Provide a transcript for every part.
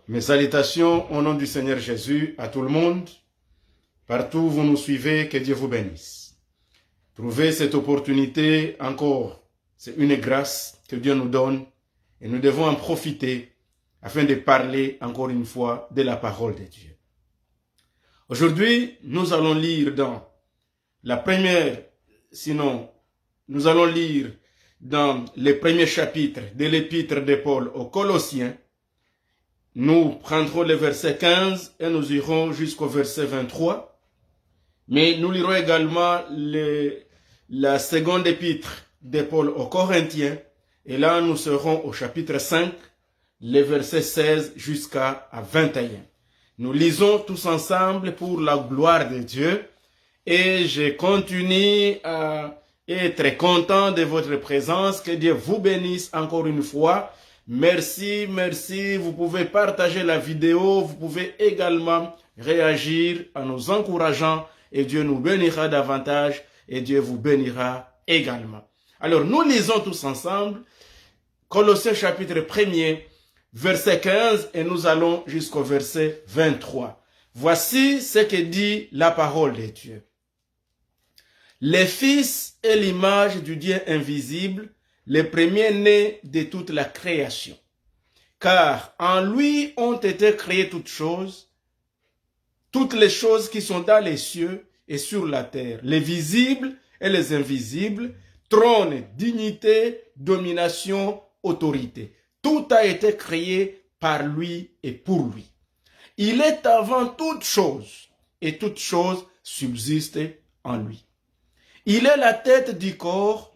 Mes salutations au nom du Seigneur Jésus à tout le monde. Partout où vous nous suivez, que Dieu vous bénisse. Trouvez cette opportunité encore, c'est une grâce que Dieu nous donne et nous devons en profiter afin de parler encore une fois de la parole de Dieu. Aujourd'hui, nous allons lire dans la première, nous allons lire dans les premiers chapitres de l'épître de Paul aux Colossiens. Nous prendrons le verset 15 et nous irons jusqu'au verset 23. Mais nous lirons également la seconde épître de Paul aux Corinthiens. Et là, nous serons au chapitre 5, les versets 16 jusqu'à 21. Nous lisons tous ensemble pour la gloire de Dieu. Et je continue à être content de votre présence. Que Dieu vous bénisse encore une fois. Merci, merci. Vous pouvez partager la vidéo. Vous pouvez également réagir en nous encourageant. Et Dieu nous bénira davantage. Et Dieu vous bénira également. Alors, nous lisons tous ensemble Colossiens chapitre 1er, verset 15. Et nous allons jusqu'au verset 23. Voici ce que dit la parole de Dieu. Les fils est l'image du Dieu invisible, les premiers-nés de toute la création. Car en lui ont été créées toutes les choses qui sont dans les cieux et sur la terre, les visibles et les invisibles, trône, dignité, domination, autorité. Tout a été créé par lui et pour lui. Il est avant toute chose et toute chose subsiste en lui. Il est la tête du corps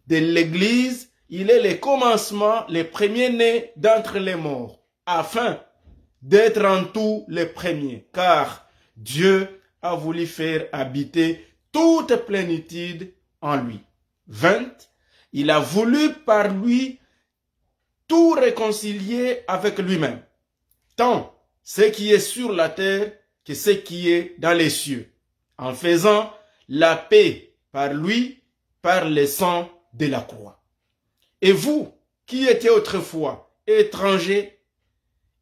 de l'Église, il est le commencement, le premier-né d'entre les morts, afin d'être en tout le premier, car Dieu a voulu faire habiter toute plénitude en lui. 20. Il a voulu par lui tout réconcilier avec lui-même, tant ce qui est sur la terre que ce qui est dans les cieux, en faisant la paix par lui, par le sang de la croix. Et vous, qui étiez autrefois étrangers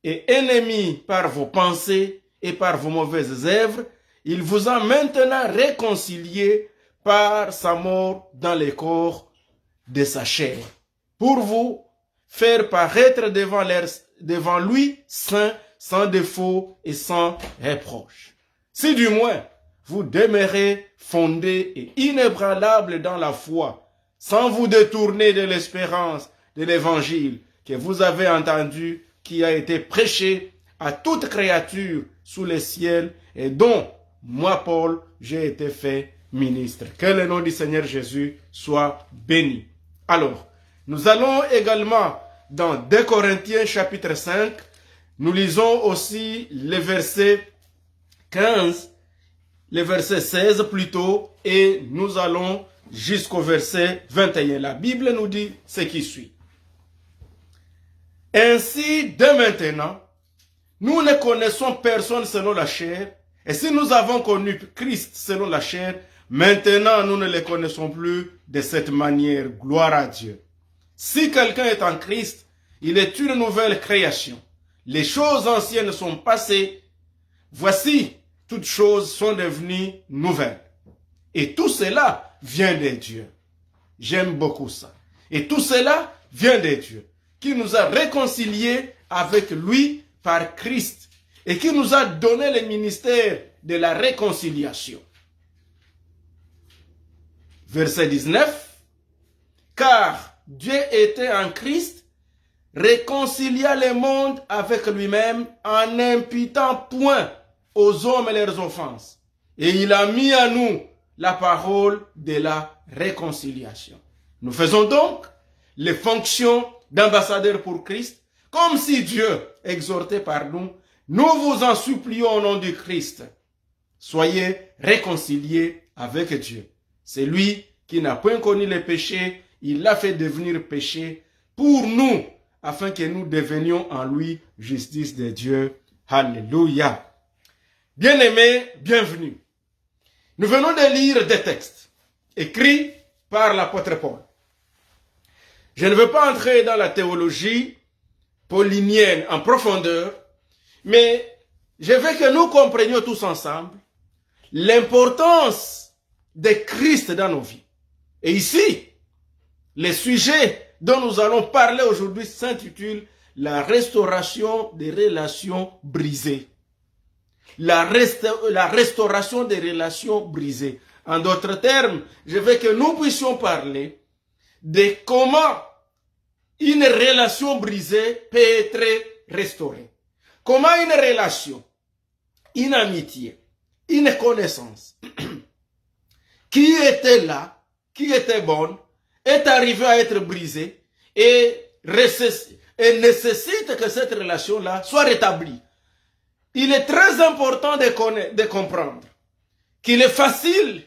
et ennemis par vos pensées et par vos mauvaises œuvres, il vous a maintenant réconciliés par sa mort dans le corps de sa chair, pour vous faire paraître devant lui saint, sans défaut et sans reproche. Si du moins vous demeurez fondés et inébranlables dans la foi, sans vous détourner de l'espérance de l'évangile que vous avez entendu, qui a été prêché à toute créature sous le ciel et dont moi, Paul, j'ai été fait ministre. Que le nom du Seigneur Jésus soit béni. Alors, nous allons également dans 2 Corinthiens chapitre 5, nous lisons aussi les versets 15, le verset 16 plutôt, et nous allons jusqu'au verset 21. La Bible nous dit ce qui suit. Ainsi, dès maintenant, nous ne connaissons personne selon la chair, et si nous avons connu Christ selon la chair, maintenant nous ne le connaissons plus de cette manière. Gloire à Dieu. Si quelqu'un est en Christ, il est une nouvelle création. Les choses anciennes sont passées. Voici, toutes choses sont devenues nouvelles. Et tout cela vient de Dieu. J'aime beaucoup ça. Et tout cela vient de Dieu, qui nous a réconciliés avec lui par Christ et qui nous a donné le ministère de la réconciliation. Verset 19. Car Dieu était en Christ, réconcilia le monde avec lui-même en n'imputant point aux hommes leurs offenses. Et il a mis à nous la parole de la réconciliation. Nous faisons donc les fonctions d'ambassadeurs pour Christ, comme si Dieu exhortait par nous. Nous vous en supplions au nom du Christ. Soyez réconciliés avec Dieu. C'est lui qui n'a point connu le péché, il l'a fait devenir péché pour nous, afin que nous devenions en lui justice de Dieu. Alléluia. Bien-aimés, bienvenue. Nous venons de lire des textes écrits par l'apôtre Paul. Je ne veux pas entrer dans la théologie paulinienne en profondeur, mais je veux que nous comprenions tous ensemble l'importance de Christ dans nos vies. Et ici, le sujet dont nous allons parler aujourd'hui s'intitule « La restauration des relations brisées ». La restauration des relations brisées. En d'autres termes, je veux que nous puissions parler de comment une relation brisée peut être restaurée. Comment une relation, une amitié, une connaissance qui était là, qui était bonne, est arrivée à être brisée et nécessite que cette relation-là soit rétablie. Il est très important de comprendre qu'il est facile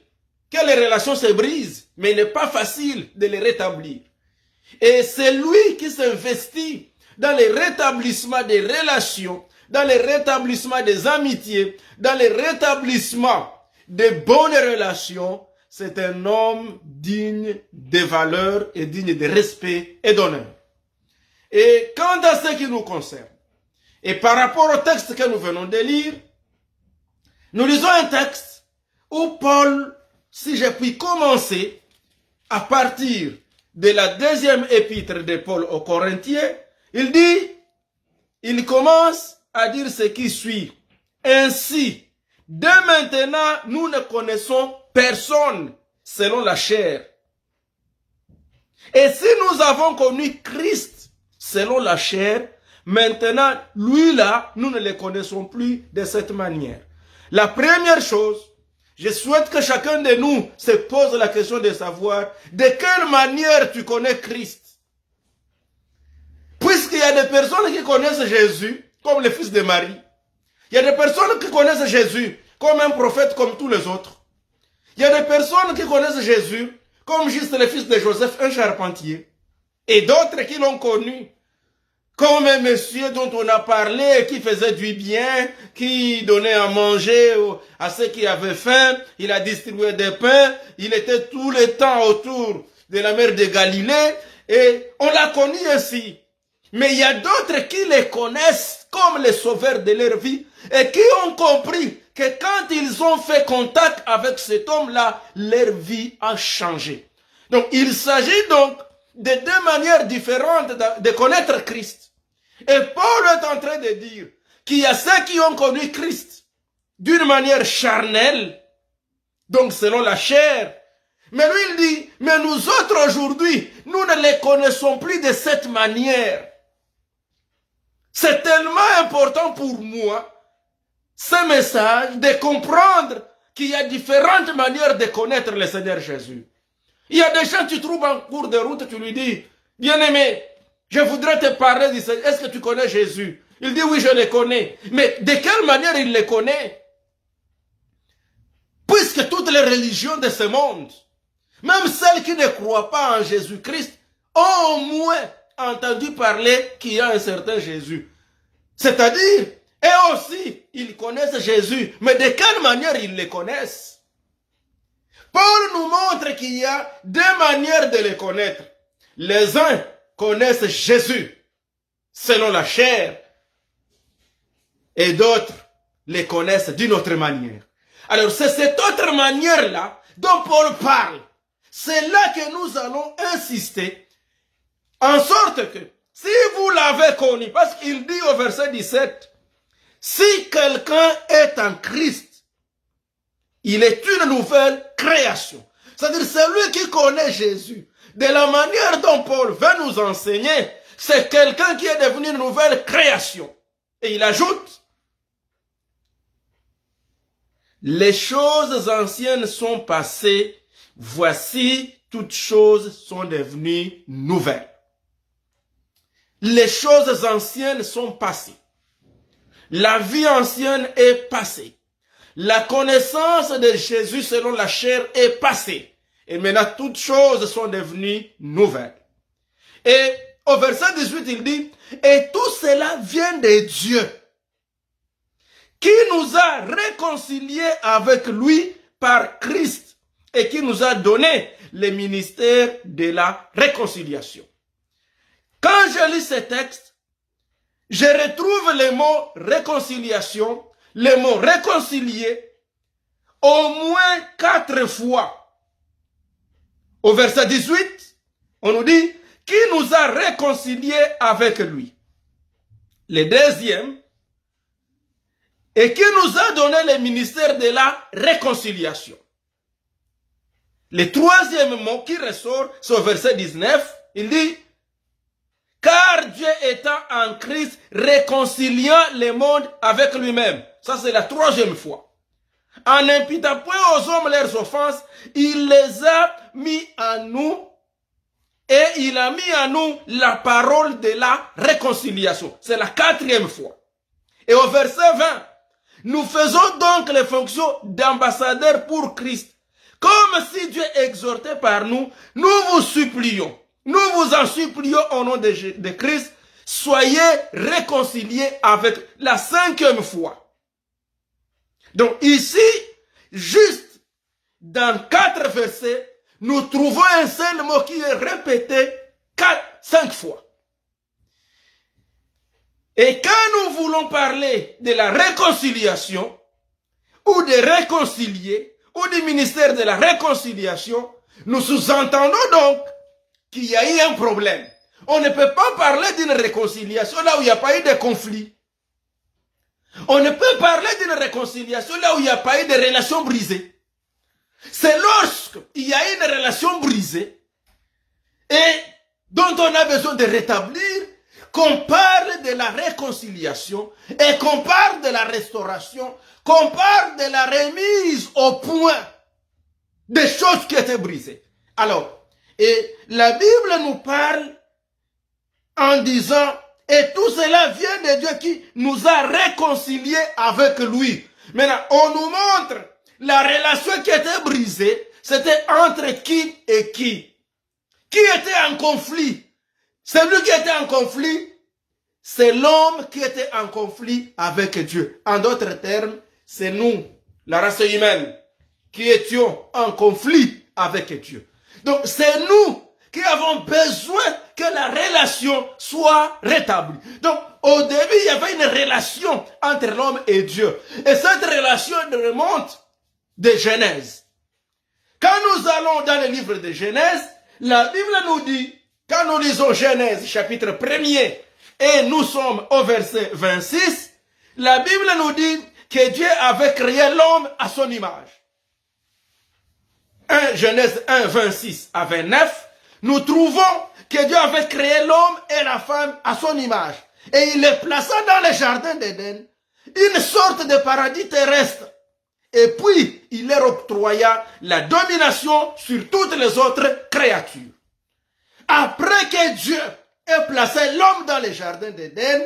que les relations se brisent, mais il n'est pas facile de les rétablir. Et c'est lui qui s'investit dans le rétablissement des relations, dans le rétablissement des amitiés, dans le rétablissement des bonnes relations. C'est un homme digne de valeur et digne de respect et d'honneur. Et quant à ce qui nous concerne, et par rapport au texte que nous venons de lire, nous lisons un texte où Paul, si je puis commencer, à partir de la deuxième épître de Paul aux Corinthiens, il commence à dire ce qui suit. Ainsi, dès maintenant, nous ne connaissons personne selon la chair. Et si nous avons connu Christ selon la chair, maintenant, lui là, nous ne le connaissons plus de cette manière. La première chose, je souhaite que chacun de nous se pose la question de savoir de quelle manière tu connais Christ. Puisqu'il y a des personnes qui connaissent Jésus comme le fils de Marie. Il y a des personnes qui connaissent Jésus comme un prophète comme tous les autres. Il y a des personnes qui connaissent Jésus comme juste le fils de Joseph, un charpentier. Et d'autres qui l'ont connu comme un monsieur dont on a parlé, qui faisait du bien, qui donnait à manger à ceux qui avaient faim, il a distribué des pains, il était tout le temps autour de la mer de Galilée, et on l'a connu ainsi. Mais il y a d'autres qui les connaissent comme les sauveurs de leur vie, et qui ont compris que quand ils ont fait contact avec cet homme-là, leur vie a changé. Donc il s'agit donc de deux manières différentes de connaître Christ. Et Paul est en train de dire qu'il y a ceux qui ont connu Christ d'une manière charnelle, donc selon la chair. Mais lui il dit, mais nous autres aujourd'hui, nous ne les connaissons plus de cette manière. C'est tellement important pour moi, ce message, de comprendre qu'il y a différentes manières de connaître le Seigneur Jésus. Il y a des gens que tu trouves en cours de route, tu lui dis, bien-aimé, je voudrais te parler du Seigneur. Est-ce que tu connais Jésus? Il dit, oui, je le connais. Mais de quelle manière il le connaît? Puisque toutes les religions de ce monde, même celles qui ne croient pas en Jésus-Christ, ont au moins entendu parler qu'il y a un certain Jésus. C'est-à-dire, eux aussi, ils connaissent Jésus. Mais de quelle manière ils le connaissent? Paul nous montre qu'il y a deux manières de le connaître. Les uns connaissent Jésus selon la chair et d'autres les connaissent d'une autre manière. Alors c'est cette autre manière-là dont Paul parle. C'est là que nous allons insister en sorte que si vous l'avez connu, parce qu'il dit au verset 17, si quelqu'un est en Christ, il est une nouvelle création. C'est-à-dire celui qui connaît Jésus, de la manière dont Paul veut nous enseigner, c'est quelqu'un qui est devenu une nouvelle création. Et il ajoute, les choses anciennes sont passées, voici toutes choses sont devenues nouvelles. Les choses anciennes sont passées. La vie ancienne est passée. La connaissance de Jésus selon la chair est passée. Et maintenant, toutes choses sont devenues nouvelles. Et au verset 18, il dit, et tout cela vient de Dieu, qui nous a réconciliés avec lui par Christ et qui nous a donné le ministère de la réconciliation. Quand je lis ce texte, je retrouve le mot réconciliation, le mot réconcilier, au moins 4 fois. Au verset 18, on nous dit, qui nous a réconciliés avec lui. Le deuxième, et qui nous a donné le ministère de la réconciliation. Le troisième mot qui ressort, c'est au verset 19, il dit, car Dieu étant en Christ, réconciliant le monde avec lui-même. Ça, c'est la troisième fois. En n'imputant point aux hommes leurs offenses, il les a mis en nous et il a mis en nous la parole de la réconciliation. C'est la 4e fois. Et au verset 20, nous faisons donc les fonctions d'ambassadeurs pour Christ. Comme si Dieu exhortait par nous, nous vous supplions, nous vous en supplions au nom de Christ, soyez réconciliés avec la 5e fois. Donc ici, juste dans 4 versets, nous trouvons un seul mot qui est répété 5 fois. Et quand nous voulons parler de la réconciliation, ou de réconcilier, ou du ministère de la réconciliation, nous sous-entendons donc qu'il y a eu un problème. On ne peut pas parler d'une réconciliation là où il n'y a pas eu de conflit. On ne peut parler d'une réconciliation là où il n'y a pas eu de relations brisées. C'est lorsqu'il y a une relation brisée et dont on a besoin de rétablir qu'on parle de la réconciliation et qu'on parle de la restauration, qu'on parle de la remise au point des choses qui étaient brisées. Alors, et la Bible nous parle en disant, et tout cela vient de Dieu qui nous a réconciliés avec lui. Maintenant, on nous montre la relation qui était brisée, c'était entre qui et qui. Qui était en conflit? Celui qui était en conflit, c'est l'homme qui était en conflit avec Dieu. En d'autres termes, c'est nous, la race humaine, qui étions en conflit avec Dieu. Donc, c'est nous qui avons besoin que la relation soit rétablie. Donc, au début, il y avait une relation entre l'homme et Dieu. Et cette relation remonte de Genèse. Quand nous allons dans le livre de Genèse, la Bible nous dit, quand nous lisons Genèse, chapitre 1er, et nous sommes au verset 26, la Bible nous dit que Dieu avait créé l'homme à son image. Genèse 1, 26 à 29, nous trouvons que Dieu avait créé l'homme et la femme à son image. Et il les plaça dans le jardin d'Éden, une sorte de paradis terrestre. Et puis, il leur octroya la domination sur toutes les autres créatures. Après que Dieu ait placé l'homme dans le jardin d'Éden,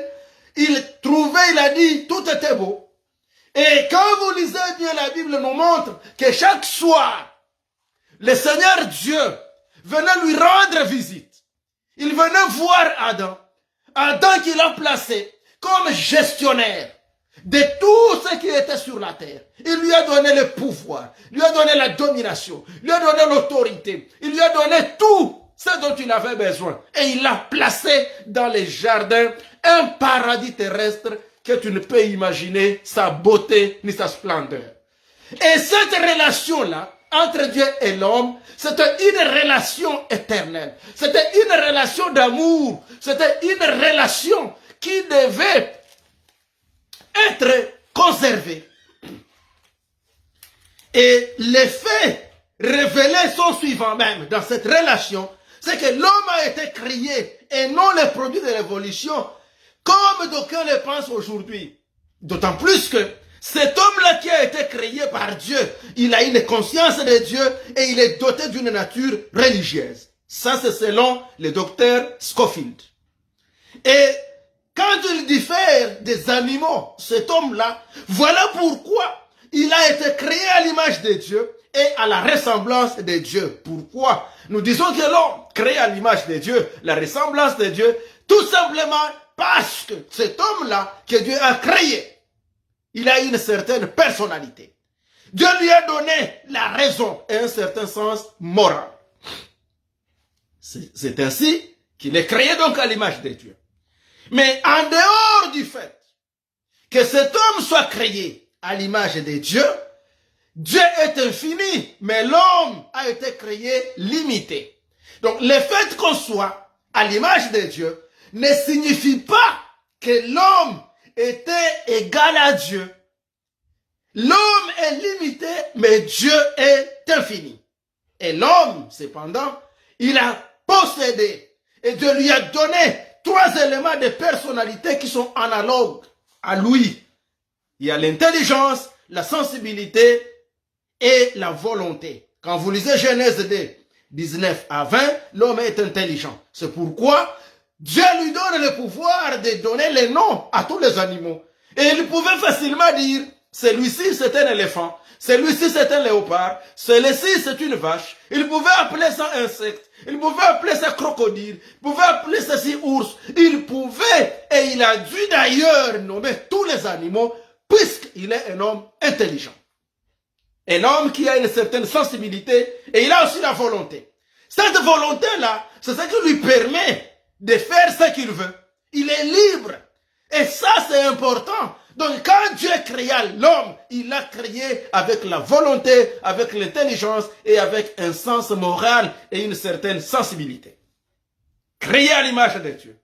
il a dit, tout était beau. Et quand vous lisez bien, la Bible nous montre que chaque soir, le Seigneur Dieu venait lui rendre visite. Il venait voir Adam. Adam qu'il a placé comme gestionnaire de tout ce qui était sur la terre. Il lui a donné le pouvoir, lui a donné la domination, lui a donné l'autorité, il lui a donné tout ce dont il avait besoin. Et il l'a placé dans les jardins, un paradis terrestre que tu ne peux imaginer sa beauté ni sa splendeur. Et cette relation-là, entre Dieu et l'homme, c'était une relation éternelle. C'était une relation d'amour. C'était une relation qui devait être conservée. Et les faits révélés sont suivants même dans cette relation. C'est que l'homme a été créé et non le produit de l'évolution, comme d'aucuns le pensent aujourd'hui. D'autant plus que cet homme-là qui a été créé par Dieu, il a une conscience de Dieu et il est doté d'une nature religieuse. Ça, c'est selon le docteur Scofield. Et quand il diffère des animaux, cet homme-là, voilà pourquoi il a été créé à l'image de Dieu et à la ressemblance de Dieu. Pourquoi? Nous disons que l'homme créé à l'image de Dieu, la ressemblance de Dieu, tout simplement parce que cet homme-là que Dieu a créé, il a une certaine personnalité. Dieu lui a donné la raison et un certain sens moral. C'est ainsi qu'il est créé donc à l'image de Dieu. Mais en dehors du fait que cet homme soit créé à l'image de Dieu, Dieu est infini, mais l'homme a été créé limité. Donc, le fait qu'on soit à l'image de Dieu ne signifie pas que l'homme était égal à Dieu. L'homme est limité, mais Dieu est infini. Et l'homme, cependant, il a possédé et Dieu lui a donné 3 éléments de personnalité qui sont analogues à lui. Il y a l'intelligence, la sensibilité et la volonté. Quand vous lisez Genèse 2, 19 à 20, l'homme est intelligent. C'est pourquoi Dieu lui donne le pouvoir de donner les noms à tous les animaux. Et il pouvait facilement dire, celui-ci c'est un éléphant, celui-ci c'est un léopard, celui-ci c'est une vache. Il pouvait appeler ça insecte, il pouvait appeler ça crocodile, il pouvait appeler ça ours. Il pouvait, et il a dû d'ailleurs nommer tous les animaux, puisqu'il est un homme intelligent. Un homme qui a une certaine sensibilité et il a aussi la volonté. Cette volonté-là, c'est ce qui lui permet de faire ce qu'il veut. Il est libre. Et ça, c'est important. Donc, quand Dieu créa l'homme, il l'a créé avec la volonté, avec l'intelligence et avec un sens moral et une certaine sensibilité. Créé à l'image de Dieu.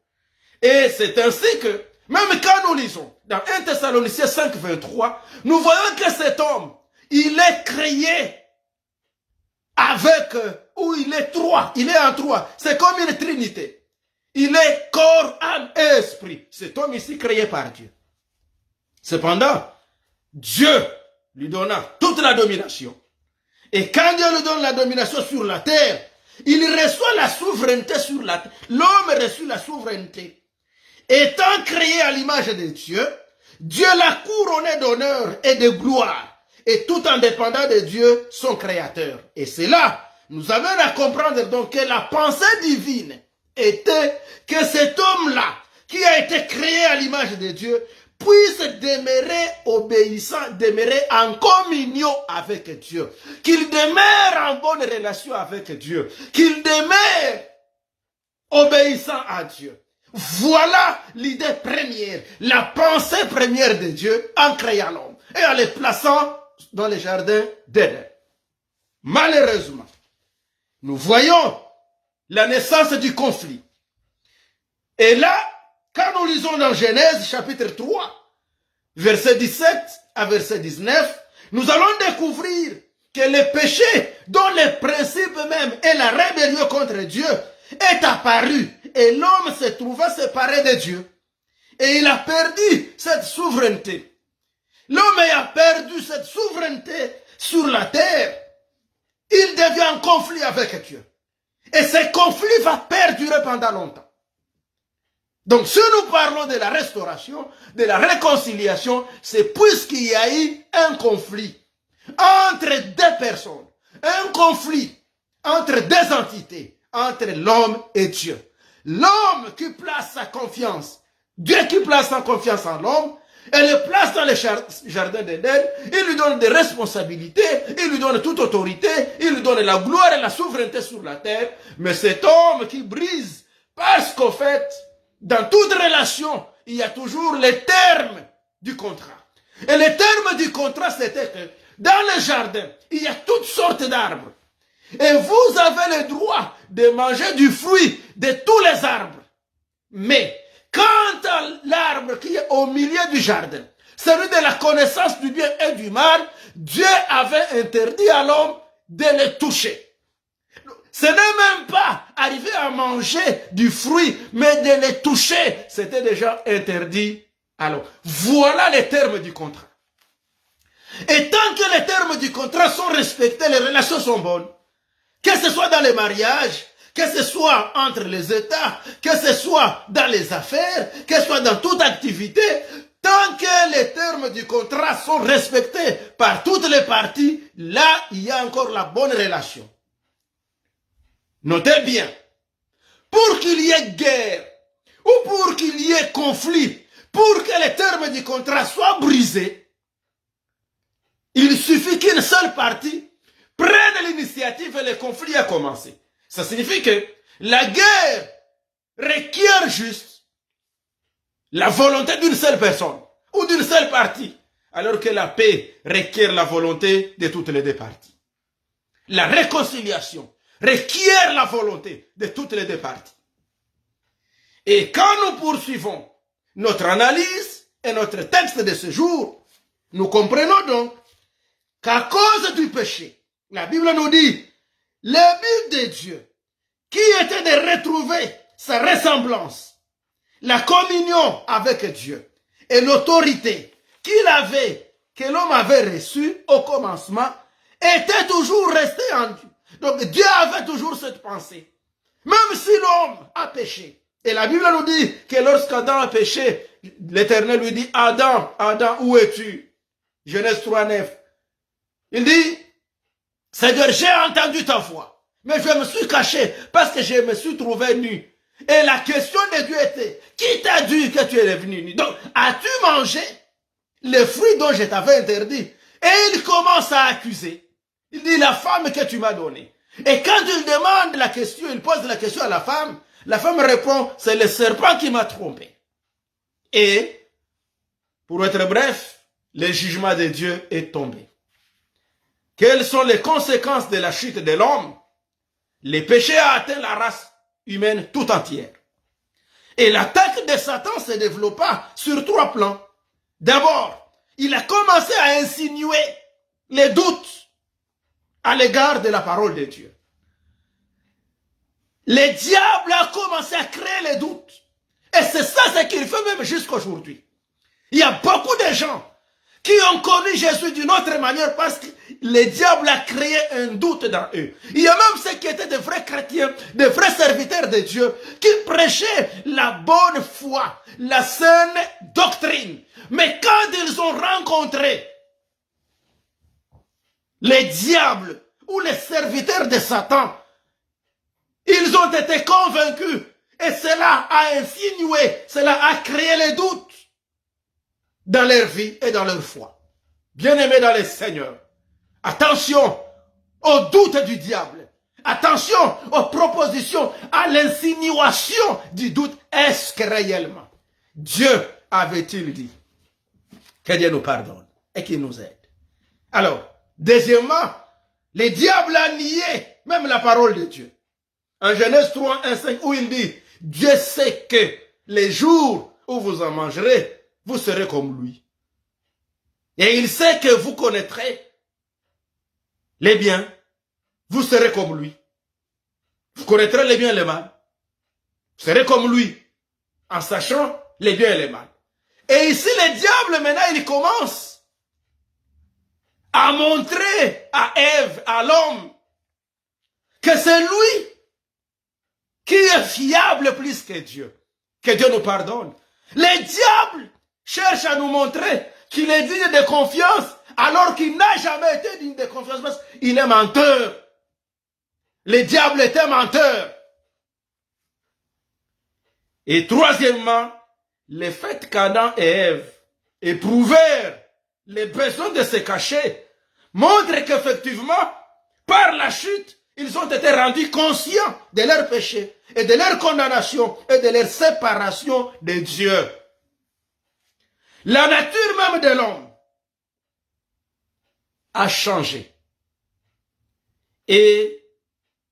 Et c'est ainsi que, même quand nous lisons dans 1 Thessaloniciens 5, 23, nous voyons que cet homme, il est créé avec, où il est 3, il est en 3. C'est comme une trinité. Il est corps, âme et esprit. Cet homme ici créé par Dieu. Cependant, Dieu lui donna toute la domination. Et quand Dieu lui donne la domination sur la terre, il reçoit la souveraineté sur la terre. L'homme reçut la souveraineté. Étant créé à l'image de Dieu, Dieu l'a couronné d'honneur et de gloire. Et tout en dépendant de Dieu, son créateur. Et c'est là, nous avons à comprendre donc que la pensée divine était que cet homme-là, qui a été créé à l'image de Dieu, puisse demeurer obéissant, demeurer en communion avec Dieu. Qu'il demeure en bonne relation avec Dieu. Qu'il demeure obéissant à Dieu. Voilà l'idée première, la pensée première de Dieu en créant l'homme et en le plaçant dans le jardin d'Éden. Malheureusement, nous voyons la naissance du conflit. Et là, quand nous lisons dans Genèse chapitre 3, verset 17 à verset 19, nous allons découvrir que le péché dont le principe même est la rébellion contre Dieu est apparu et l'homme se trouva séparé de Dieu. Et il a perdu cette souveraineté. L'homme a perdu cette souveraineté sur la terre. Il devient en conflit avec Dieu. Et ce conflit va perdurer pendant longtemps. Donc si nous parlons de la restauration, de la réconciliation, c'est puisqu'il y a eu un conflit entre 2 personnes. Un conflit entre 2 entités, entre l'homme et Dieu. L'homme qui place sa confiance, Dieu qui place sa confiance en l'homme, et le place dans le jardin d'Éden, il lui donne des responsabilités, il lui donne toute autorité, il lui donne la gloire et la souveraineté sur la terre. Mais cet homme qui brise, parce qu'au fait, dans toute relation, il y a toujours les termes du contrat. Et les termes du contrat, c'était que dans le jardin, il y a toutes sortes d'arbres. Et vous avez le droit de manger du fruit de tous les arbres. Mais quant à l'arbre qui est au milieu du jardin, celui de la connaissance du bien et du mal, Dieu avait interdit à l'homme de le toucher. Ce n'est même pas arriver à manger du fruit, mais de le toucher, c'était déjà interdit à l'homme. Voilà les termes du contrat. Et tant que les termes du contrat sont respectés, les relations sont bonnes. Que ce soit dans les mariages, que ce soit entre les États, que ce soit dans les affaires, que ce soit dans toute activité, tant que les termes du contrat sont respectés par toutes les parties, là, il y a encore la bonne relation. Notez bien, pour qu'il y ait guerre, ou pour qu'il y ait conflit, pour que les termes du contrat soient brisés, il suffit qu'une seule partie prenne l'initiative et le conflit a commencé. Ça signifie que la guerre requiert juste la volonté d'une seule personne ou d'une seule partie, alors que la paix requiert la volonté de toutes les deux parties. La réconciliation requiert la volonté de toutes les deux parties. Et quand nous poursuivons notre analyse et notre texte de ce jour, nous comprenons donc qu'à cause du péché, la Bible nous dit, le but de Dieu, qui était de retrouver sa ressemblance, la communion avec Dieu et l'autorité qu'il avait, que l'homme avait reçue au commencement, était toujours resté en Dieu. Donc Dieu avait toujours cette pensée. Même si l'homme a péché. Et la Bible nous dit que lorsqu'Adam a péché, l'Éternel lui dit, Adam, Adam, où es-tu? Genèse 3:9. Il dit, Seigneur, j'ai entendu ta voix, mais je me suis caché parce que je me suis trouvé nu. Et la question de Dieu était, qui t'a dit que tu es venu nu? Donc, as-tu mangé les fruits dont je t'avais interdit? Et il commence à accuser. Il dit, la femme que tu m'as donnée. Et quand il demande la question, il pose la question à la femme répond, c'est le serpent qui m'a trompé. Et, pour être bref, le jugement de Dieu est tombé. Quelles sont les conséquences de la chute de l'homme? Le péché a atteint la race humaine tout entière. Et l'attaque de Satan se développa sur 3 plans. D'abord, il a commencé à insinuer les doutes à l'égard de la parole de Dieu. Le diable a commencé à créer les doutes. Et c'est ça ce qu'il fait même jusqu'à aujourd'hui. Il y a beaucoup de gens qui ont connu Jésus d'une autre manière parce que le diable a créé un doute dans eux. Il y a même ceux qui étaient de vrais chrétiens, de vrais serviteurs de Dieu, qui prêchaient la bonne foi, la saine doctrine. Mais quand ils ont rencontré les diables ou les serviteurs de Satan, ils ont été convaincus et cela a insinué, cela a créé les doutes dans leur vie et dans leur foi. Bien-aimés dans le Seigneur, attention aux doutes du diable. Attention aux propositions, à l'insinuation du doute. Est-ce que réellement Dieu avait-il dit? Que Dieu nous pardonne et qu'il nous aide. Alors, deuxièmement, le diable a nié même la parole de Dieu. En Genèse 3, 1, 5, où il dit, Dieu sait que les jours où vous en mangerez, vous serez comme lui. Et il sait que vous connaîtrez les biens, vous serez comme lui. Vous connaîtrez les biens et les mal. Vous serez comme lui, en sachant les biens et les mal. Et ici, le diable, maintenant, il commence à montrer à Ève, à l'homme, que c'est lui qui est fiable plus que Dieu. Que Dieu nous pardonne. Le diable cherche à nous montrer qu'il est digne de confiance alors qu'il n'a jamais été digne de confiance parce qu'il est menteur. Le diable était menteur. Et troisièmement, le fait qu'Adam et Ève éprouvèrent les besoins de se cacher montre qu'effectivement, par la chute, ils ont été rendus conscients de leur péché et de leur condamnation et de leur séparation de Dieu. La nature même de l'homme a changé et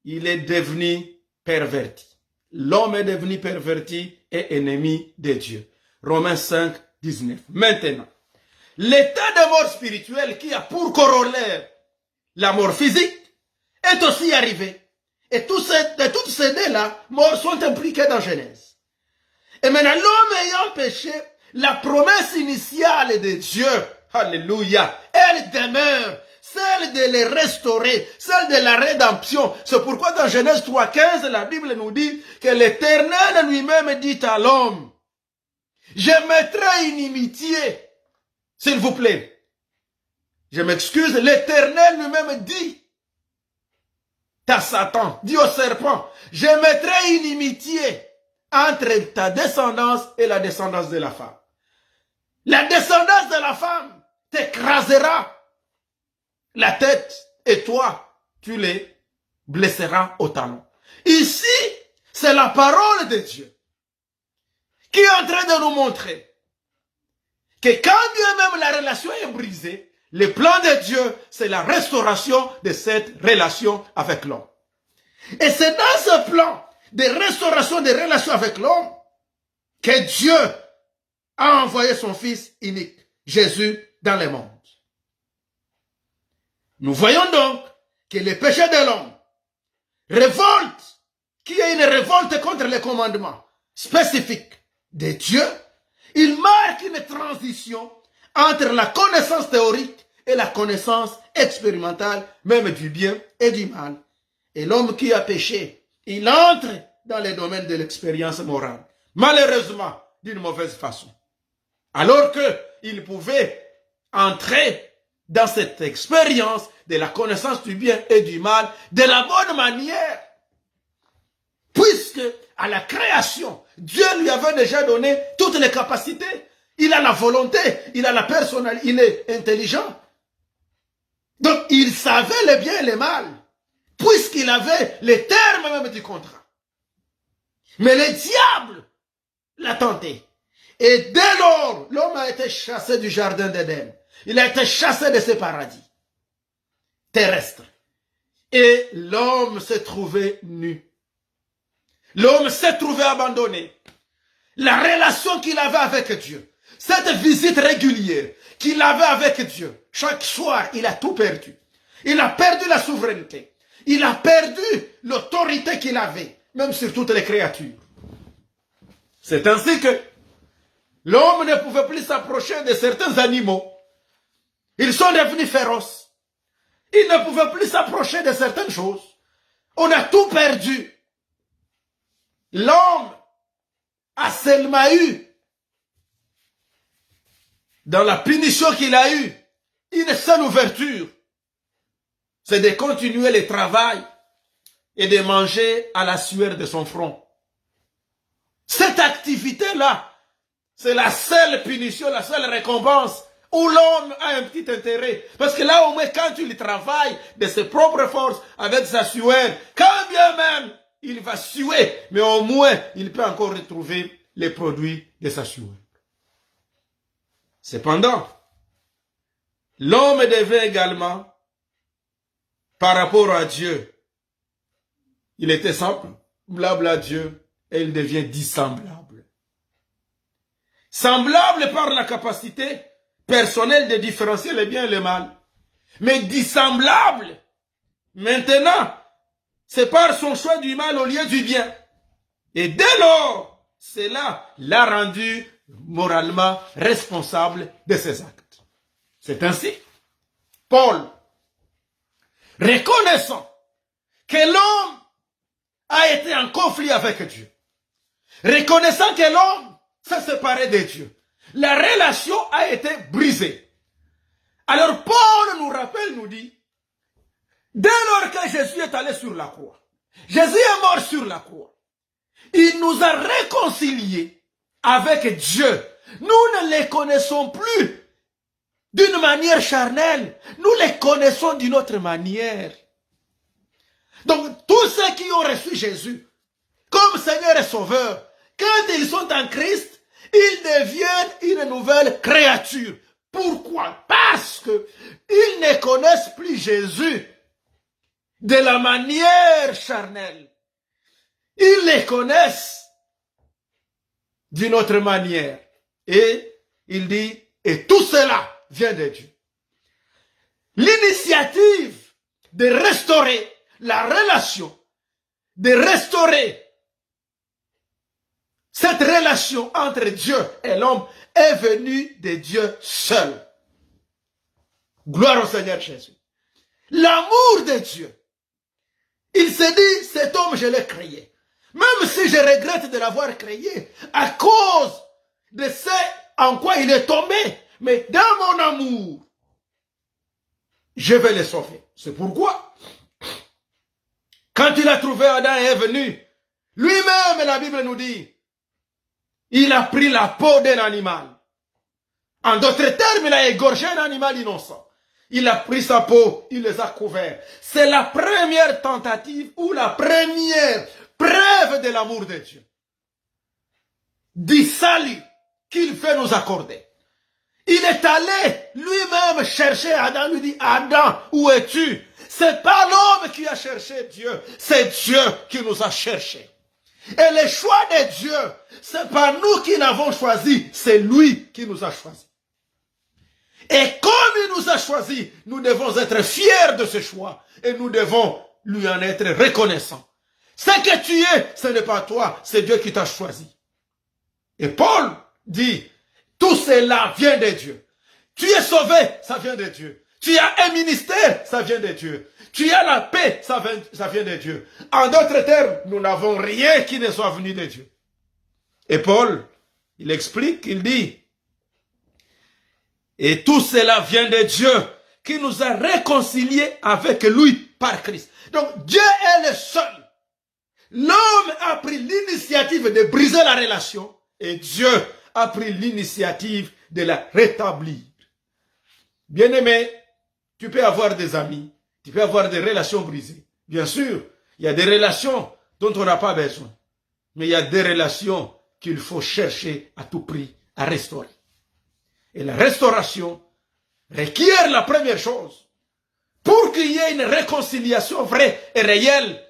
il est devenu perverti. L'homme est devenu perverti et ennemi de Dieu. Romains 5, 19. Maintenant, l'état de mort spirituelle qui a pour corollaire la mort physique est aussi arrivé. Et toutes ces deux-là, morts, sont impliqués dans Genèse. Et maintenant, l'homme ayant péché, la promesse initiale de Dieu, alléluia, elle demeure, celle de les restaurer, celle de la rédemption. C'est pourquoi dans Genèse 3,15, la Bible nous dit que l'Éternel lui-même dit à l'homme, je mettrai une inimitié, s'il vous plaît. Je m'excuse, l'Éternel lui-même dit à Satan, dit au serpent, je mettrai une inimitié entre ta descendance et la descendance de la femme. La descendance de la femme t'écrasera la tête et toi, tu les blesseras au talon. Ici, c'est la parole de Dieu qui est en train de nous montrer que quand bien même la relation est brisée, le plan de Dieu, c'est la restauration de cette relation avec l'homme. Et c'est dans ce plan de restauration des relations avec l'homme que Dieu a envoyé son Fils unique, Jésus, dans le monde. Nous voyons donc que le péché de l'homme révolte, qu'il y a une révolte contre les commandements spécifiques de Dieu, il marque une transition entre la connaissance théorique et la connaissance expérimentale, même du bien et du mal. Et l'homme qui a péché, il entre dans les domaines de l'expérience morale, malheureusement d'une mauvaise façon. Alors qu'il pouvait entrer dans cette expérience de la connaissance du bien et du mal de la bonne manière. Puisque à la création, Dieu lui avait déjà donné toutes les capacités. Il a la volonté, il a la personnalité, il est intelligent. Donc il savait le bien et le mal, puisqu'il avait les termes même du contrat. Mais le diable l'a tenté. Et dès lors, l'homme a été chassé du jardin d'Éden. Il a été chassé de ce paradis terrestre. Et l'homme s'est trouvé nu. L'homme s'est trouvé abandonné. La relation qu'il avait avec Dieu, cette visite régulière qu'il avait avec Dieu, chaque soir, il a tout perdu. Il a perdu la souveraineté. Il a perdu l'autorité qu'il avait, même sur toutes les créatures. C'est ainsi que l'homme ne pouvait plus s'approcher de certains animaux. Ils sont devenus féroces. Il ne pouvait plus s'approcher de certaines choses. On a tout perdu. L'homme a seulement eu, dans la punition qu'il a eue, une seule ouverture. C'est de continuer le travail et de manger à la sueur de son front. Cette activité-là, c'est la seule punition, la seule récompense où l'homme a un petit intérêt. Parce que là, au moins, quand il travaille de ses propres forces, avec sa sueur, quand bien même il va suer, mais au moins, il peut encore retrouver les produits de sa sueur. Cependant, l'homme devait également, par rapport à Dieu, il était semblable à Dieu et il devient dissemblable. Semblable par la capacité personnelle de différencier le bien et le mal. Mais dissemblable, maintenant, c'est par son choix du mal au lieu du bien. Et dès lors, cela l'a rendu moralement responsable de ses actes. C'est ainsi, Paul, reconnaissant que l'homme a été en conflit avec Dieu, reconnaissant que l'homme s'est séparé de Dieu, la relation a été brisée. Alors Paul nous rappelle, nous dit, dès lors que Jésus est allé sur la croix, Jésus est mort sur la croix, il nous a réconciliés avec Dieu. Nous ne les connaissons plus d'une manière charnelle, nous les connaissons d'une autre manière. Donc tous ceux qui ont reçu Jésus comme Seigneur et Sauveur, quand ils sont en Christ, ils deviennent une nouvelle créature. Pourquoi? Parce que ils ne connaissent plus Jésus de la manière charnelle. Ils les connaissent d'une autre manière. Et il dit, et tout cela vient de Dieu. L'initiative de restaurer la relation, de restaurer cette relation entre Dieu et l'homme est venue de Dieu seul. Gloire au Seigneur Jésus. L'amour de Dieu. Il s'est dit, cet homme, je l'ai créé. Même si je regrette de l'avoir créé à cause de ce en quoi il est tombé. Mais dans mon amour, je vais le sauver. C'est pourquoi, quand il a trouvé Adam et est venu, lui-même, la Bible nous dit, il a pris la peau d'un animal. En d'autres termes, il a égorgé un animal innocent. Il a pris sa peau, il les a couverts. C'est la première tentative ou la première preuve de l'amour de Dieu. du salut qu'il veut nous accorder. Il est allé lui-même chercher Adam, lui dit, Adam, où es-tu? C'est pas l'homme qui a cherché Dieu, c'est Dieu qui nous a cherchés. Et le choix de Dieu, c'est pas nous qui l'avons choisi, c'est lui qui nous a choisis. Et comme il nous a choisis, nous devons être fiers de ce choix et nous devons lui en être reconnaissants. Ce que tu es, ce n'est pas toi, c'est Dieu qui t'a choisi. Et Paul dit, tout cela vient de Dieu. Tu es sauvé, ça vient de Dieu. Tu as un ministère, ça vient de Dieu. Tu as la paix, ça vient de Dieu. En d'autres termes, nous n'avons rien qui ne soit venu de Dieu. Et Paul, il explique, il dit, et tout cela vient de Dieu qui nous a réconciliés avec lui par Christ. Donc Dieu est le seul. L'homme a pris l'initiative de briser la relation et Dieu a pris l'initiative de la rétablir. Bien-aimé, tu peux avoir des amis, tu peux avoir des relations brisées. Bien sûr, il y a des relations dont on n'a pas besoin. Mais il y a des relations qu'il faut chercher à tout prix à restaurer. Et la restauration requiert la première chose. Pour qu'il y ait une réconciliation vraie et réelle,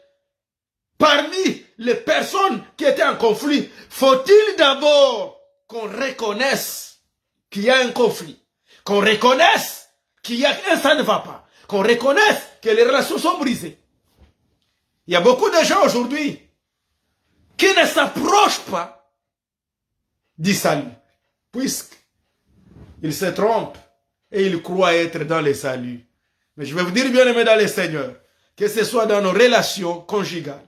parmi les personnes qui étaient en conflit, faut-il d'abord qu'on reconnaisse qu'il y a un conflit, qu'on reconnaisse qu'il y a ça ne va pas, qu'on reconnaisse que les relations sont brisées. Il y a beaucoup de gens aujourd'hui qui ne s'approchent pas du salut, puisqu'ils se trompent et ils croient être dans le salut. Mais je vais vous dire, bien aimé dans le Seigneur, que ce soit dans nos relations conjugales,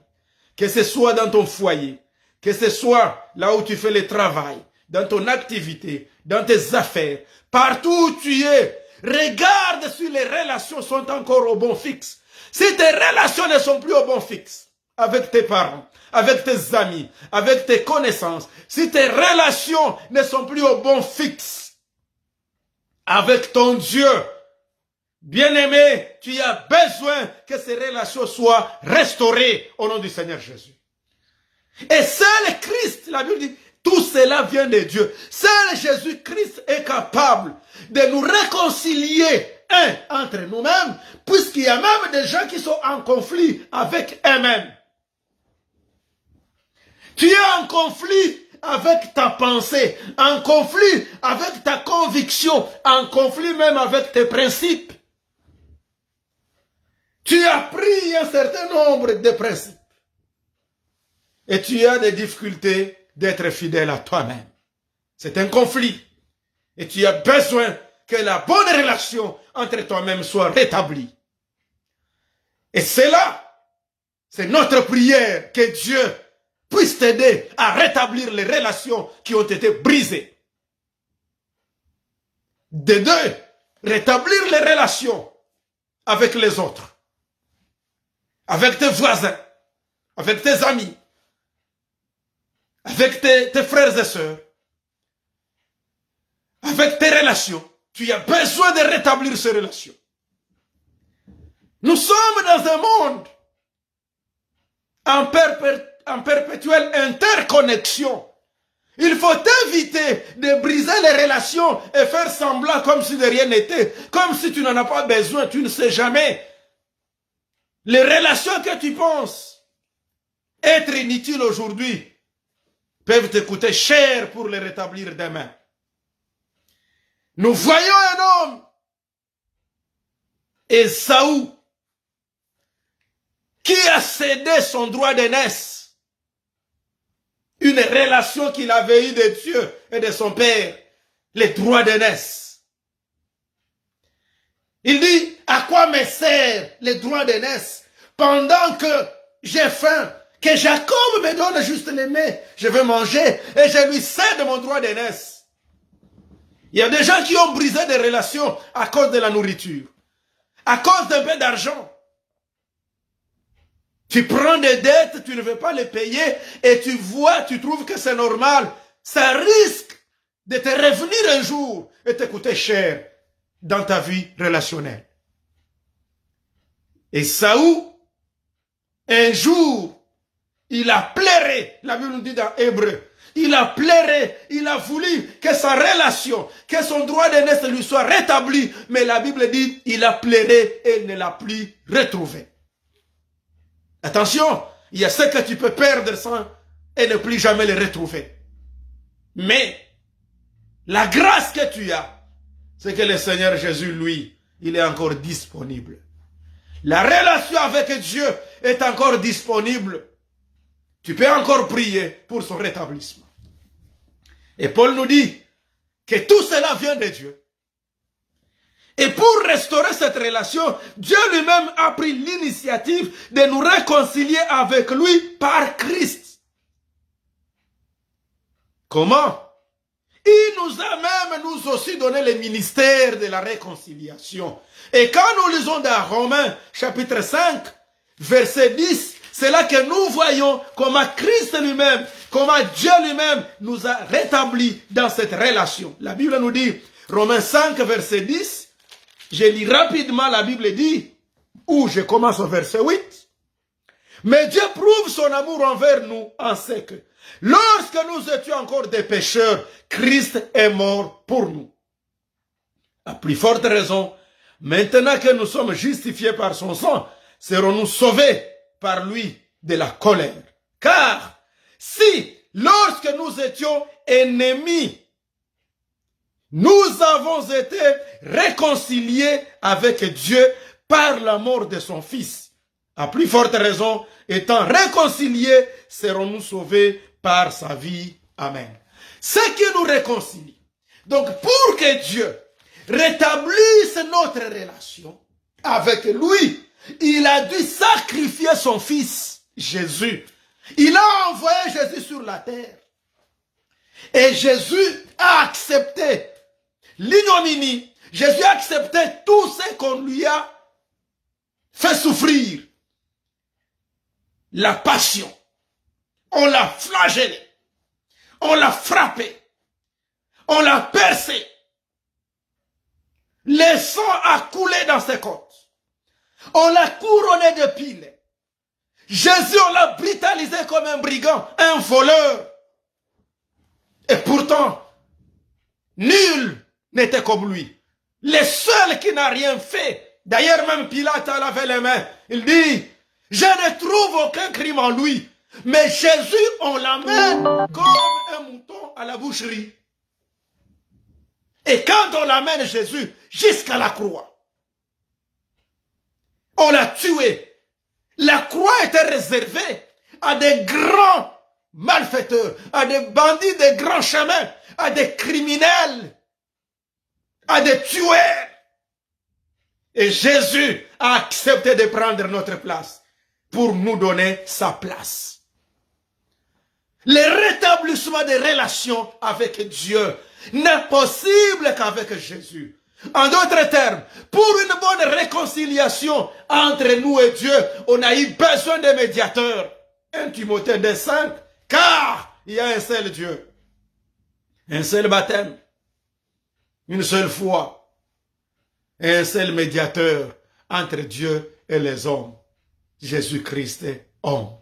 que ce soit dans ton foyer, que ce soit là où tu fais le travail, dans ton activité, dans tes affaires, partout où tu es, regarde si les relations sont encore au bon fixe. Si tes relations ne sont plus au bon fixe, avec tes parents, avec tes amis, avec tes connaissances, si tes relations ne sont plus au bon fixe, avec ton Dieu, bien-aimé, tu as besoin que ces relations soient restaurées au nom du Seigneur Jésus. Et seul Christ, la Bible dit, tout cela vient de Dieu. Seul Jésus-Christ est capable de nous réconcilier entre nous-mêmes, puisqu'il y a même des gens qui sont en conflit avec eux-mêmes. Tu es en conflit avec ta pensée, en conflit avec ta conviction, en conflit même avec tes principes. Tu as pris un certain nombre de principes et tu as des difficultés d'être fidèle à toi-même. C'est un conflit et tu as besoin que la bonne relation entre toi-même soit rétablie. Et c'est là, c'est notre prière que Dieu puisse t'aider à rétablir les relations qui ont été brisées. De deux, rétablir les relations avec les autres, avec tes voisins, avec tes amis, avec tes frères et sœurs, avec tes relations. Tu as besoin de rétablir ces relations. Nous sommes dans un monde en perpétuelle interconnexion. Il faut éviter de briser les relations et faire semblant comme si de rien n'était, comme si tu n'en as pas besoin, tu ne sais jamais. Les relations que tu penses être inutiles aujourd'hui peuvent te coûter cher pour les rétablir demain. Nous voyons un homme, Ésaü, qui a cédé son droit d'aînesse, une relation qu'il avait eue de Dieu et de son père, les droits d'aînesse. Il dit, à quoi me sert les droits d'aînesse pendant que j'ai faim, que Jacob me donne juste les mets, je vais manger et je lui cède mon droit d'aînesse. Il y a des gens qui ont brisé des relations à cause de la nourriture, à cause d'un peu d'argent. Tu prends des dettes, tu ne veux pas les payer et tu vois, tu trouves que c'est normal. Ça risque de te revenir un jour et te coûter cher dans ta vie relationnelle. Et Ésaü, un jour, il a pleuré, la Bible nous dit dans Hébreu, il a pleuré, il a voulu que sa relation, que son droit d'aînesse lui soit rétabli. Mais la Bible dit, il a pleuré et il ne l'a plus retrouvé. Attention, il y a ce que tu peux perdre sans et ne plus jamais le retrouver. Mais la grâce que tu as, c'est que le Seigneur Jésus, lui, il est encore disponible. La relation avec Dieu est encore disponible. Tu peux encore prier pour son rétablissement. Et Paul nous dit que tout cela vient de Dieu. Et pour restaurer cette relation, Dieu lui-même a pris l'initiative de nous réconcilier avec lui par Christ. Comment? Il nous a même, nous aussi, donné le ministère de la réconciliation. Et quand nous lisons dans Romains, chapitre 5, verset 10, c'est là que nous voyons comment Christ lui-même, comment Dieu lui-même nous a rétablis dans cette relation. La Bible nous dit, Romains 5, verset 10, je lis rapidement, la Bible dit, où je commence au verset 8, mais Dieu prouve son amour envers nous en ce que, lorsque nous étions encore des pécheurs, Christ est mort pour nous. À plus forte raison, maintenant que nous sommes justifiés par son sang, serons-nous sauvés par lui de la colère. Car si, lorsque nous étions ennemis, nous avons été réconciliés avec Dieu par la mort de son Fils, à plus forte raison, étant réconciliés, serons-nous sauvés par sa vie. Amen. Ce qui nous réconcilie. Donc, pour que Dieu rétablisse notre relation avec lui, il a dû sacrifier son Fils, Jésus. Il a envoyé Jésus sur la terre. Et Jésus a accepté l'ignominie. Jésus a accepté tout ce qu'on lui a fait souffrir. La passion. On l'a flagellé. On l'a frappé. On l'a percé. Le sang a coulé dans ses côtes. On l'a couronné de piles. Jésus, on l'a brutalisé comme un brigand, un voleur. Et pourtant, nul n'était comme lui. Le seul qui n'a rien fait. D'ailleurs, même Pilate a lavé les mains. Il dit, je ne trouve aucun crime en lui. Mais Jésus, on l'amène comme un mouton à la boucherie. Et quand on l'amène Jésus jusqu'à la croix, on l'a tué. La croix était réservée à des grands malfaiteurs, à des bandits de grands chemins, à des criminels, à des tueurs. Et Jésus a accepté de prendre notre place pour nous donner sa place. Le rétablissement des relations avec Dieu n'est possible qu'avec Jésus. En d'autres termes, pour une bonne réconciliation entre nous et Dieu, on a eu besoin de médiateurs. 1 Timothée 2:5, car il y a un seul Dieu, un seul baptême, une seule foi, et un seul médiateur entre Dieu et les hommes, Jésus-Christ, homme.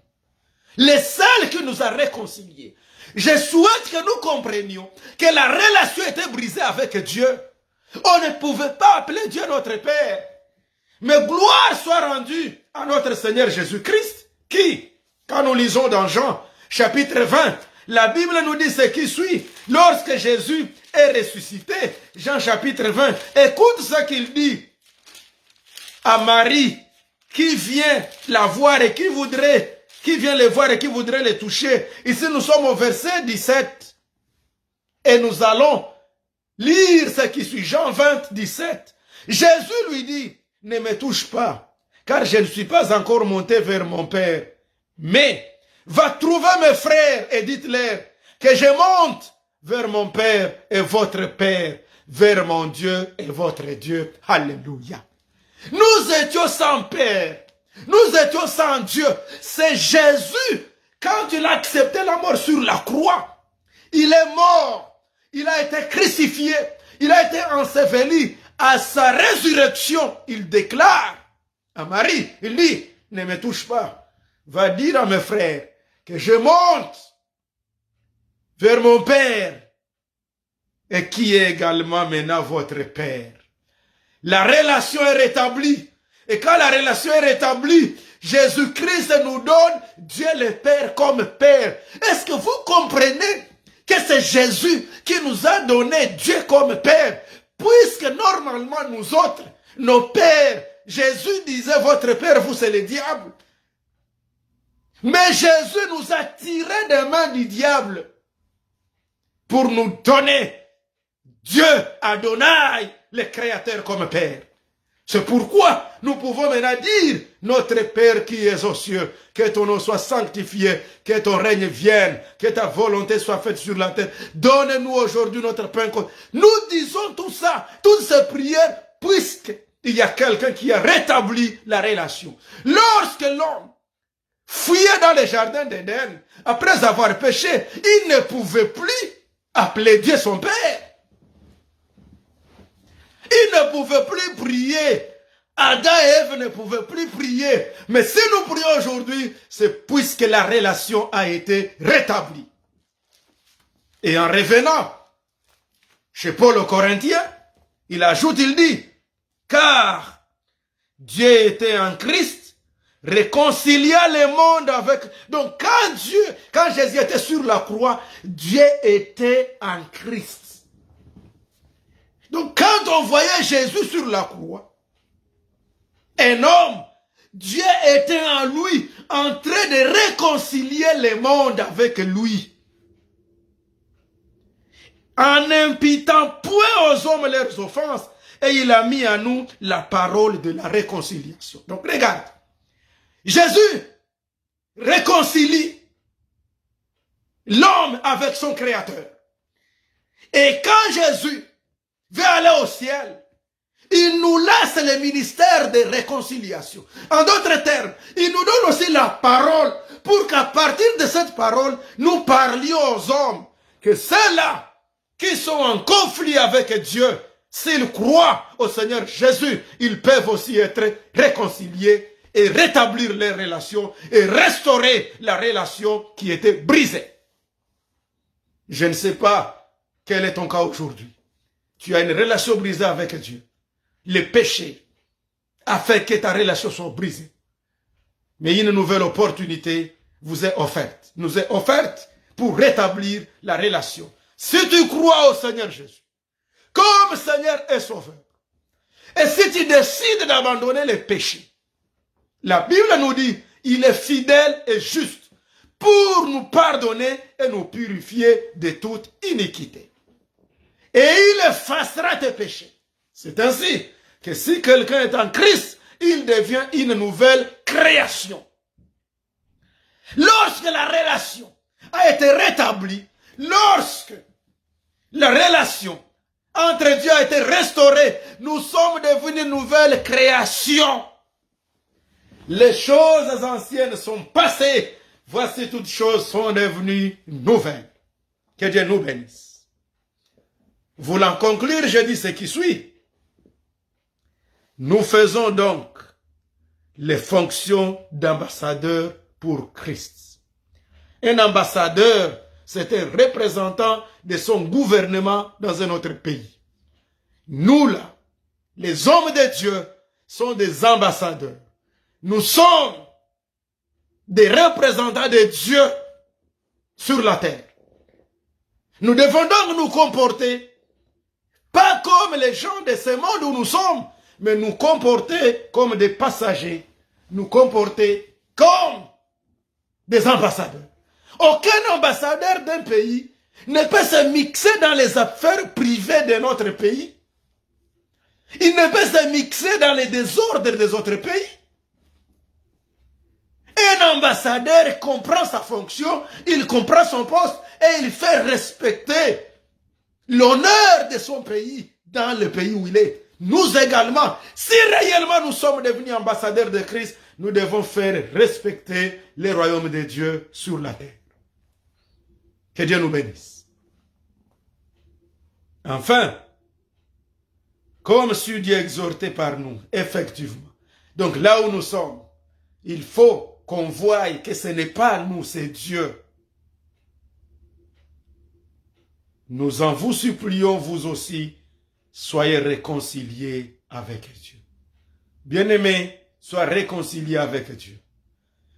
Le seul qui nous a réconciliés. Je souhaite que nous comprenions que la relation était brisée avec Dieu. On ne pouvait pas appeler Dieu notre Père. Mais gloire soit rendue à notre Seigneur Jésus-Christ, qui, quand nous lisons dans Jean, chapitre 20, la Bible nous dit ce qui suit. Lorsque Jésus est ressuscité, Jean chapitre 20, écoute ce qu'il dit à Marie, qui vient la voir et qui vient le voir et qui voudrait le toucher. Ici, nous sommes au verset 17. Et nous allons lire ce qui suit. Jean 20, 17. Jésus lui dit, ne me touche pas, car je ne suis pas encore monté vers mon Père. Mais, va trouver mes frères et dites-leur que je monte vers mon Père et votre Père, vers mon Dieu et votre Dieu. Alléluia. Nous étions sans Père. Nous étions sans Dieu. C'est Jésus, quand il a accepté la mort sur la croix, il est mort, il a été crucifié, il a été enseveli. À sa résurrection, il déclare à Marie, il dit, ne me touche pas, va dire à mes frères que je monte vers mon Père, et qui est également maintenant votre Père. La relation est rétablie. Et quand la relation est rétablie, Jésus-Christ nous donne Dieu le Père comme Père. Est-ce que vous comprenez que c'est Jésus qui nous a donné Dieu comme Père? Puisque normalement nous autres, nos pères, Jésus disait votre Père, vous c'est le diable. Mais Jésus nous a tirés des mains du diable pour nous donner Dieu, Adonai, le Créateur comme Père. C'est pourquoi nous pouvons maintenant dire, notre Père qui es aux cieux, que ton nom soit sanctifié, que ton règne vienne, que ta volonté soit faite sur la terre. Donne-nous aujourd'hui notre pain quotidien. Nous disons tout ça, toutes ces prières, puisqu'il y a quelqu'un qui a rétabli la relation. Lorsque l'homme fuyait dans le jardin d'Éden, après avoir péché, il ne pouvait plus appeler Dieu son Père. Il ne pouvait plus prier. Adam et Ève ne pouvaient plus prier. Mais si nous prions aujourd'hui, c'est puisque la relation a été rétablie. Et en revenant chez Paul aux Corinthiens, il ajoute, il dit, car Dieu était en Christ, réconcilia le monde avec... Donc quand Jésus était sur la croix, Dieu était en Christ. Donc quand on voyait Jésus sur la croix, un homme, Dieu était en lui, en train de réconcilier le monde avec lui. En n'imputant point aux hommes leurs offenses, et il a mis à nous la parole de la réconciliation. Donc regarde, Jésus réconcilie l'homme avec son Créateur. Et quand Jésus veut aller au ciel, il nous laisse le ministère de réconciliation. En d'autres termes, il nous donne aussi la parole pour qu'à partir de cette parole, nous parlions aux hommes que ceux-là qui sont en conflit avec Dieu, s'ils croient au Seigneur Jésus, ils peuvent aussi être réconciliés et rétablir les relations et restaurer la relation qui était brisée. Je ne sais pas quel est ton cas aujourd'hui. Tu as une relation brisée avec Dieu. Le péché a fait que ta relation soit brisée. Mais une nouvelle opportunité vous est offerte. Nous est offerte pour rétablir la relation. Si tu crois au Seigneur Jésus, comme Seigneur et Sauveur, et si tu décides d'abandonner le péché, la Bible nous dit, il est fidèle et juste pour nous pardonner et nous purifier de toute iniquité. Et il effacera tes péchés. C'est ainsi que si quelqu'un est en Christ, il devient une nouvelle création. Lorsque la relation a été rétablie, lorsque la relation entre Dieu a été restaurée, nous sommes devenus une nouvelle création. Les choses anciennes sont passées, voici toutes choses sont devenues nouvelles. Que Dieu nous bénisse. Voulant conclure, je dis ce qui suit. Nous faisons donc les fonctions d'ambassadeur pour Christ. Un ambassadeur, c'est un représentant de son gouvernement dans un autre pays. Nous là, les hommes de Dieu, sont des ambassadeurs. Nous sommes des représentants de Dieu sur la terre. Nous devons donc nous comporter pas comme les gens de ce monde où nous sommes, mais nous comporter comme des passagers, nous comporter comme des ambassadeurs. Aucun ambassadeur d'un pays ne peut se mixer dans les affaires privées de notre pays. Il ne peut se mixer dans les désordres des autres pays. Un ambassadeur comprend sa fonction, il comprend son poste et il fait respecter l'honneur de son pays dans le pays où il est. Nous également, si réellement nous sommes devenus ambassadeurs de Christ, nous devons faire respecter le royaume de Dieu sur la terre. Que Dieu nous bénisse. Enfin, comme sur Dieu exhorté par nous, effectivement. Donc là où nous sommes, il faut qu'on voie que ce n'est pas nous, c'est Dieu. nous en vous supplions, vous aussi, soyez réconciliés avec Dieu. Bien-aimé, sois réconcilié avec Dieu.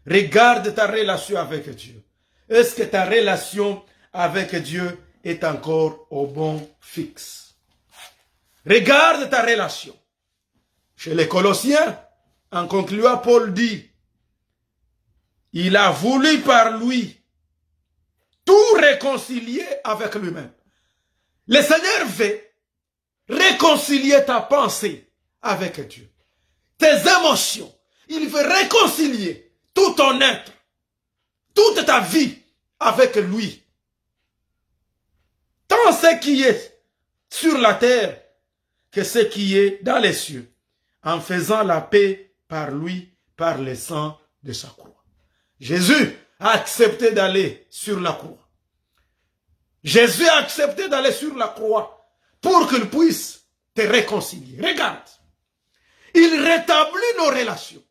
Regarde ta relation avec Dieu. Est-ce que ta relation avec Dieu est encore au bon fixe? Regarde ta relation. Chez les Colossiens, en concluant, Paul dit, il a voulu par lui tout réconcilier avec lui-même. Le Seigneur veut réconcilier ta pensée avec Dieu. Tes émotions. Il veut réconcilier tout ton être, toute ta vie avec lui. Tant ce qui est sur la terre que ce qui est dans les cieux, en faisant la paix par lui, par le sang de sa croix. Jésus a accepté d'aller sur la croix. Jésus a accepté d'aller sur la croix pour qu'il puisse te réconcilier. Regarde, il rétablit nos relations.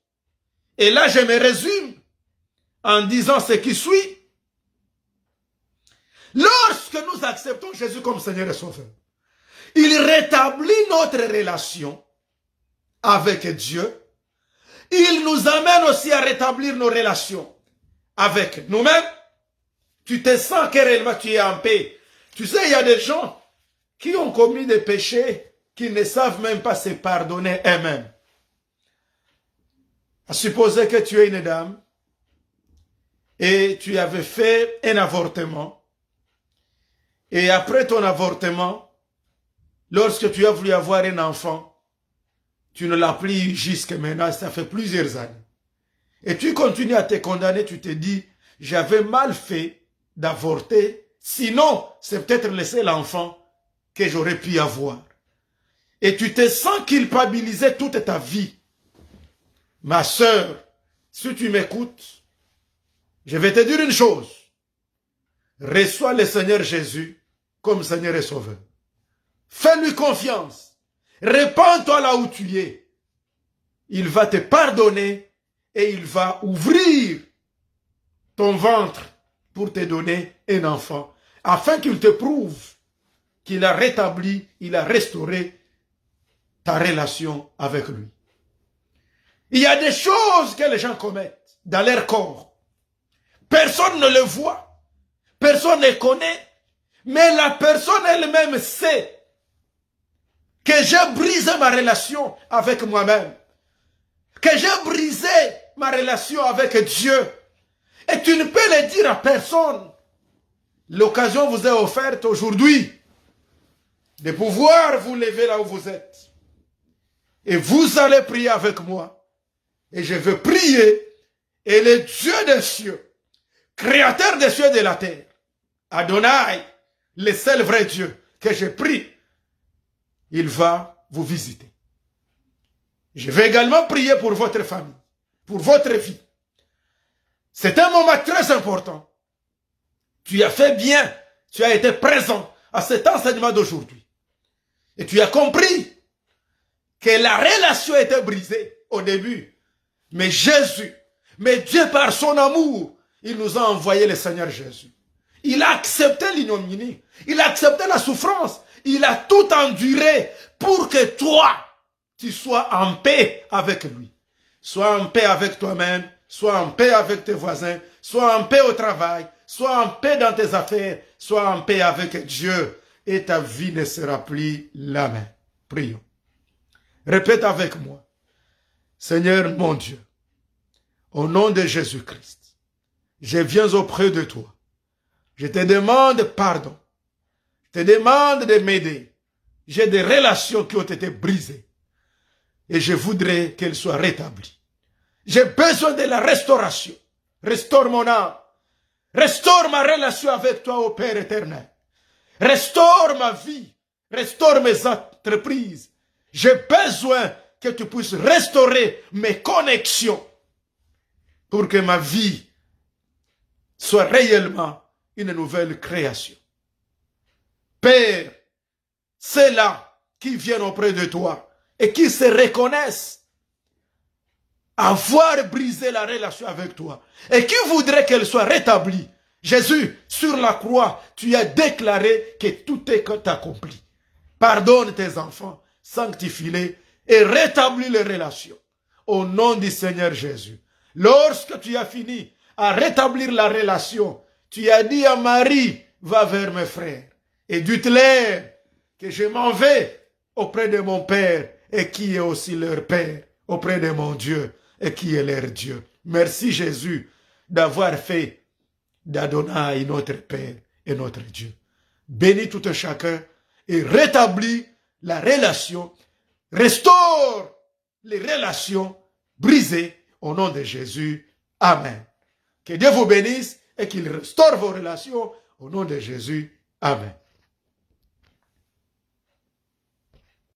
Et là, je me résume en disant ce qui suit. Lorsque nous acceptons Jésus comme Seigneur et Sauveur, il rétablit notre relation avec Dieu. Il nous amène aussi à rétablir nos relations avec nous-mêmes. Tu te sens que réellement tu es en paix. Tu sais, il y a des gens qui ont commis des péchés qui ne savent même pas se pardonner eux-mêmes. À supposer que tu es une dame et tu avais fait un avortement. Et après ton avortement, lorsque tu as voulu avoir un enfant, tu ne l'as plus jusqu'à maintenant, ça fait plusieurs années. Et tu continues à te condamner, tu te dis, j'avais mal fait d'avorter, sinon c'est peut-être laisser l'enfant que j'aurais pu avoir. Et tu te sens culpabilisé toute ta vie. Ma sœur, si tu m'écoutes, je vais te dire une chose. Reçois le Seigneur Jésus comme Seigneur et Sauveur. Fais-lui confiance. Répands-toi là où tu es. Il va te pardonner et il va ouvrir ton ventre pour te donner un enfant, afin qu'il te prouve qu'il a rétabli, il a restauré ta relation avec lui. Il y a des choses que les gens commettent dans leur corps. Personne ne le voit, personne ne connaît, mais la personne elle-même sait que j'ai brisé ma relation avec moi-même, que j'ai brisé ma relation avec Dieu. Et tu ne peux le dire à personne. L'occasion vous est offerte aujourd'hui de pouvoir vous lever là où vous êtes. Et vous allez prier avec moi. Et je veux prier. Et le Dieu des cieux, créateur des cieux et de la terre, Adonai, le seul vrai Dieu que je prie, il va vous visiter. Je vais également prier pour votre famille, pour votre vie. C'est un moment très important. Tu as fait bien, tu as été présent à cet enseignement d'aujourd'hui. Et tu as compris que la relation était brisée au début. Mais Jésus, mais Dieu par son amour, il nous a envoyé le Seigneur Jésus. Il a accepté l'ignominie, il a accepté la souffrance, il a tout enduré pour que toi, tu sois en paix avec lui. Sois en paix avec toi-même, sois en paix avec tes voisins, sois en paix au travail, sois en paix dans tes affaires, sois en paix avec Dieu et ta vie ne sera plus la même. Prions. Répète avec moi. Seigneur mon Dieu, au nom de Jésus-Christ, je viens auprès de toi. Je te demande pardon. Je te demande de m'aider. J'ai des relations qui ont été brisées. Et je voudrais qu'elles soient rétablies. J'ai besoin de la restauration. Restaure mon âme. Restaure ma relation avec toi, ô Père éternel. Restaure ma vie. Restaure mes entreprises. J'ai besoin que tu puisses restaurer mes connexions pour que ma vie soit réellement une nouvelle création. Père, c'est là qui viennent auprès de toi et qui se reconnaissent avoir brisé la relation avec toi et qui voudraient qu'elle soit rétablie, Jésus, sur la croix, tu as déclaré que tout est accompli. Pardonne tes enfants, sanctifie-les et rétablis les relations. Au nom du Seigneur Jésus. Lorsque tu as fini à rétablir la relation, tu as dit à Marie, va vers mes frères et dites-leur que je m'en vais auprès de mon Père et qui est aussi leur Père, auprès de mon Dieu et qui est leur Dieu. Merci Jésus d'avoir fait d'Adonai notre Père et notre Dieu. Bénis tout un chacun et rétablis la relation, restaure les relations brisées au nom de Jésus. Amen. Que Dieu vous bénisse et qu'il restaure vos relations au nom de Jésus. Amen.